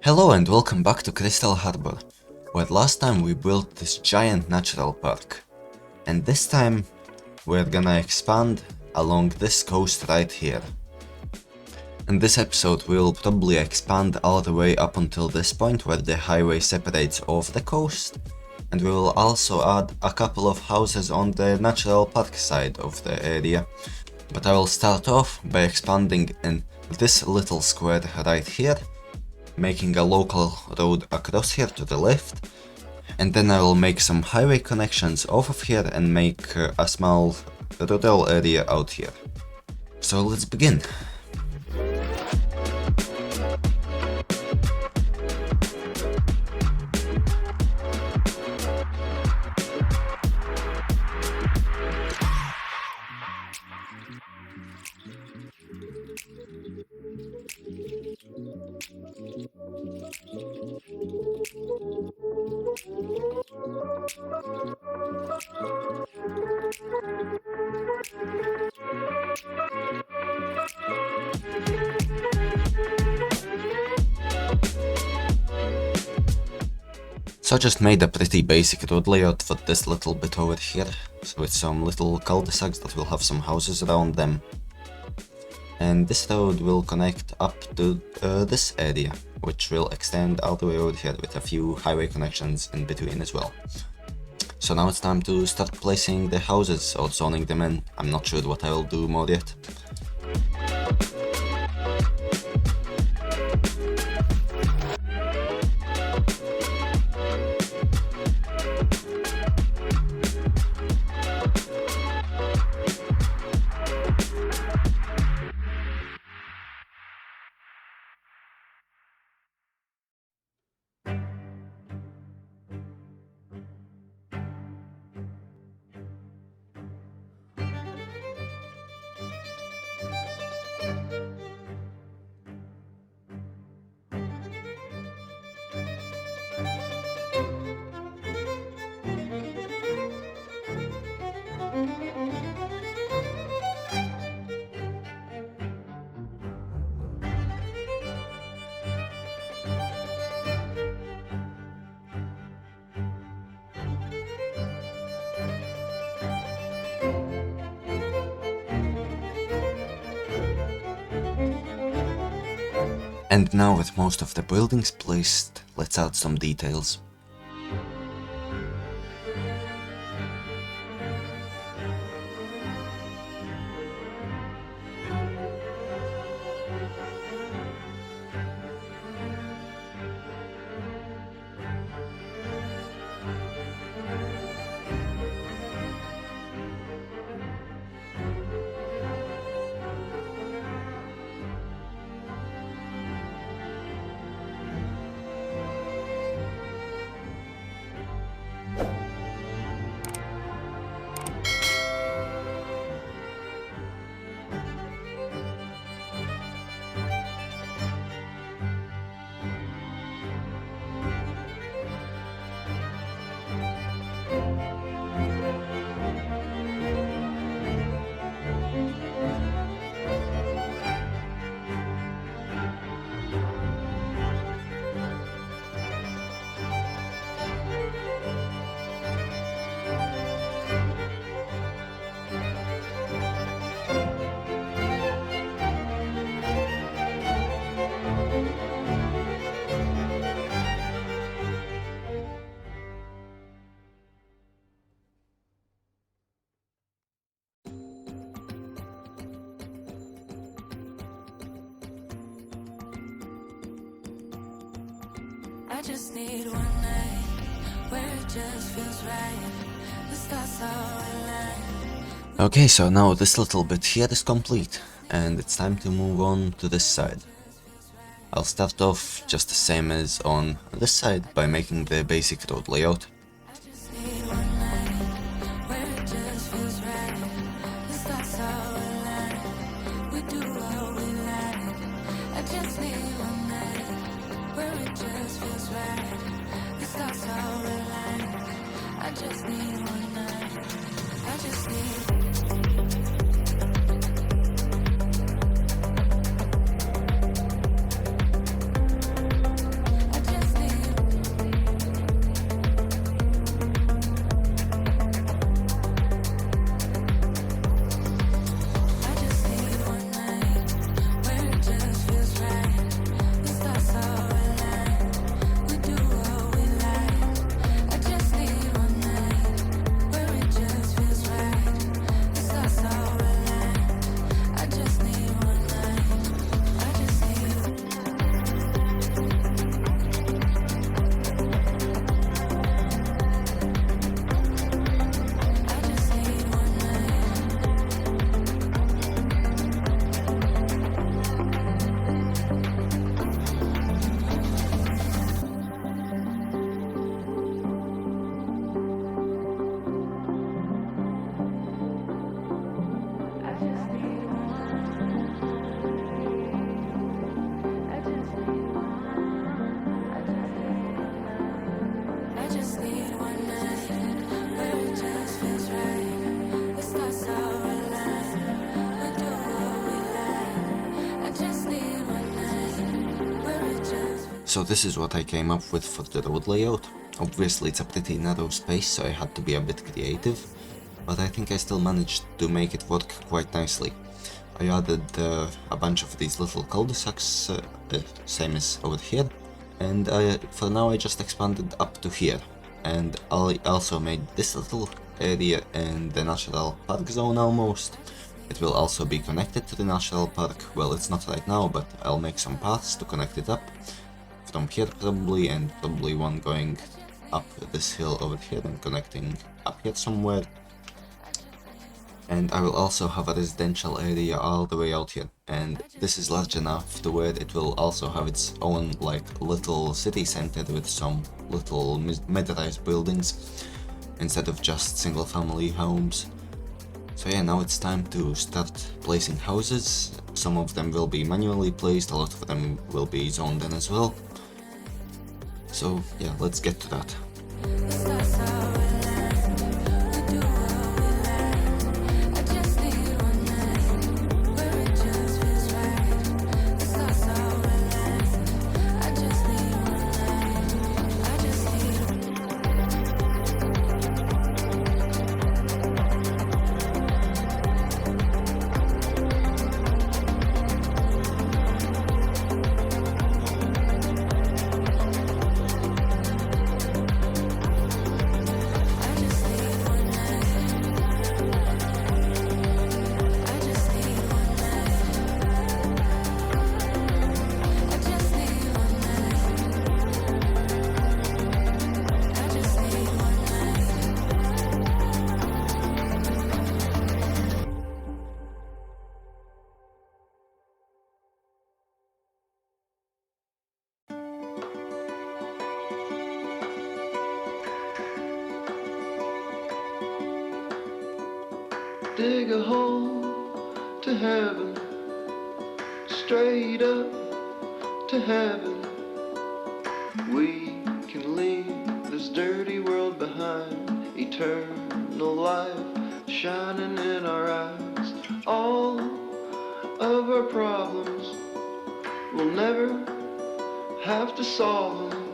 Hello and welcome back to Crystal Harbor, where last time we built this giant natural park. And this time we're gonna expand along this coast right here. In this episode we'll probably expand all the way up until this point where the highway separates off the coast, and we will also add a couple of houses on the natural park side of the area. But I will start off by expanding in this little square right here, making a local road across here to the left, and then I will make some highway connections off of here and make a small rural area out here. So let's begin. So I just made a pretty basic road layout for this little bit over here, with some little cul-de-sacs that will have some houses around them. And this road will connect up to this area, which will extend all the way over here with a few highway connections in between as well. So now it's time to start placing the houses or zoning them in. I'm not sure what I will do more yet. And now with most of the buildings placed, let's add some details. I just need one night where it just feels right. The stars are aligned. Okay, so now this little bit here is complete, and it's time to move on to this side. I'll start off just the same as on this side by making the basic road layout. I just need one night where it just feels right. The stars are aligned. We do what we like. I just need one night where it just feels right. The stars are aligned. I just need one night. I just need. So this is what I came up with for the road layout. Obviously it's a pretty narrow space, so I had to be a bit creative, but I think I still managed to make it work quite nicely. I added a bunch of these little cul-de-sacs, same as over here, and for now I just expanded up to here. And I also made this little area in the natural park zone almost. It will also be connected to the national park. Well, it's not right now, but I'll make some paths to connect it up. From here probably, and probably one going up this hill over here and connecting up here somewhere. And I will also have a residential area all the way out here, and this is large enough to where it will also have its own like little city center with some little mid-rise buildings instead of just single family homes. So yeah, now it's time to start placing houses. Some of them will be manually placed, a lot of them will be zoned in as well. So yeah, let's get to that. Dig a hole to heaven, straight up to heaven. We can leave this dirty world behind, eternal light shining in our eyes. All of our problems, we'll never have to solve them.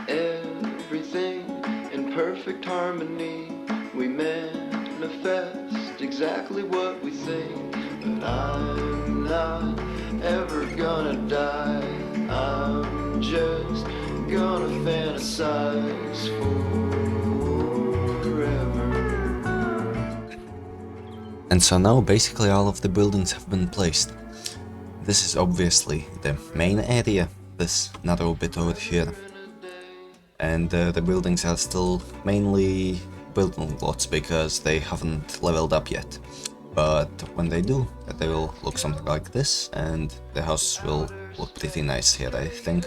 Everything in perfect harmony, we manifest exactly what we think. But I'm not ever gonna die, I'm just gonna fantasize forever. And so now basically all of the buildings have been placed. This is obviously the main area, this narrow bit over here. And the buildings are still mainly building lots because they haven't leveled up yet. But when they do, they will look something like this, and the house will look pretty nice here, I think.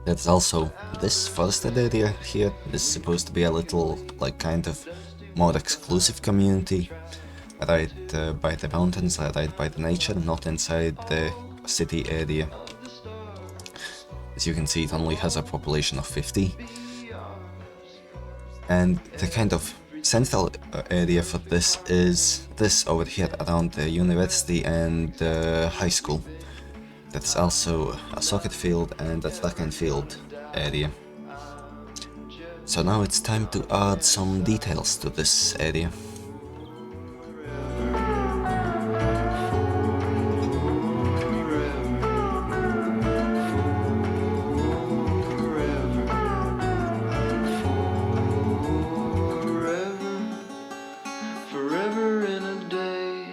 There's also this forested area here. This is supposed to be a little, like, kind of more exclusive community, right by the mountains, right by the nature, not inside the city area. As you can see, it only has a population of 50. And the kind of central area for this is this over here around the university and the high school. That's also a soccer field and a track and field area. So now it's time to add some details to this area. Forever in a day.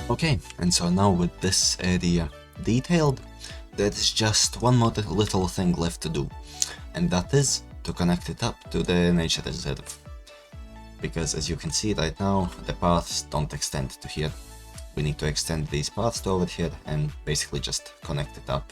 Okay, and so now with this area detailed, there is just one more little thing left to do, and that is to connect it up to the nature reserve. Because as you can see right now, the paths don't extend to here. We need to extend these paths to over here and basically just connect it up.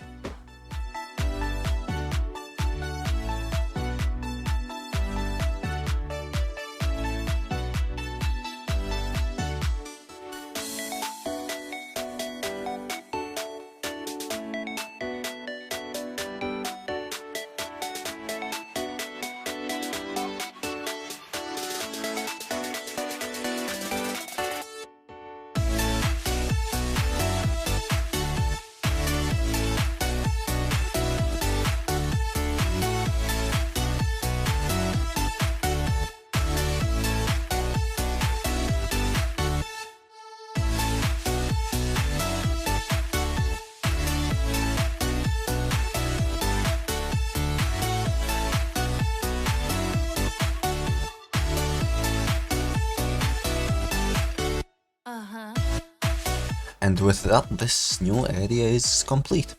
And with that, this new area is complete.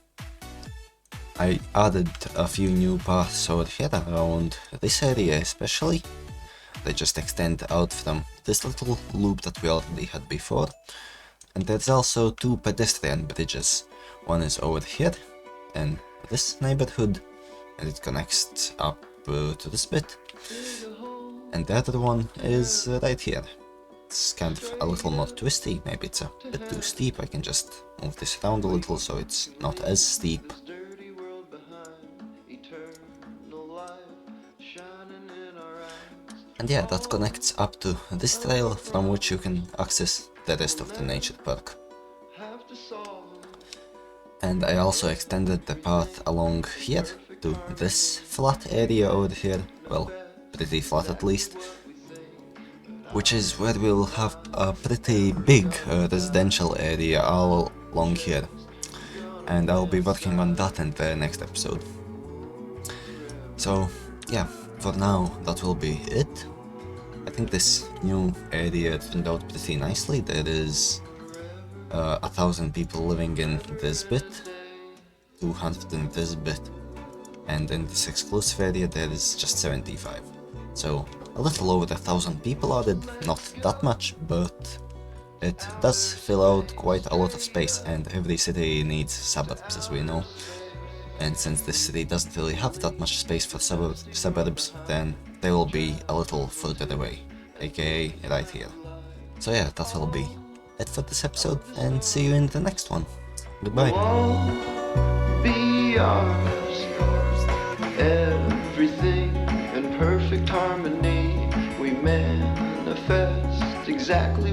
I added a few new paths over here around this area especially. They just extend out from this little loop that we already had before. And there's also two pedestrian bridges. One is over here in this neighborhood, and it connects up to this bit. And the other one is right here. It's kind of a little more twisty, maybe it's a bit too steep. I can just move this around a little so it's not as steep. Dirty world behind, eternal life shining in our eyes. And yeah, that connects up to this trail from which you can access the rest of the nature park. Have to solve And I also extended the path along here to this flat area over here, well, pretty flat at least, which is where we'll have a pretty big residential area all along here. And I'll be working on that in the next episode. So yeah, for now that will be it. I think this new area turned out pretty nicely. There is 1,000 people living in this bit, 200 in this bit, and in this exclusive area there is just 75. So a little over 1,000 people added, not that much, but it does fill out quite a lot of space, and every city needs suburbs, as we know. And since this city doesn't really have that much space for suburbs, then they will be a little further away, aka right here. So yeah, that will be it for this episode, and see you in the next one. Goodbye. won't be ours. Everything in perfect harmony. We manifest exactly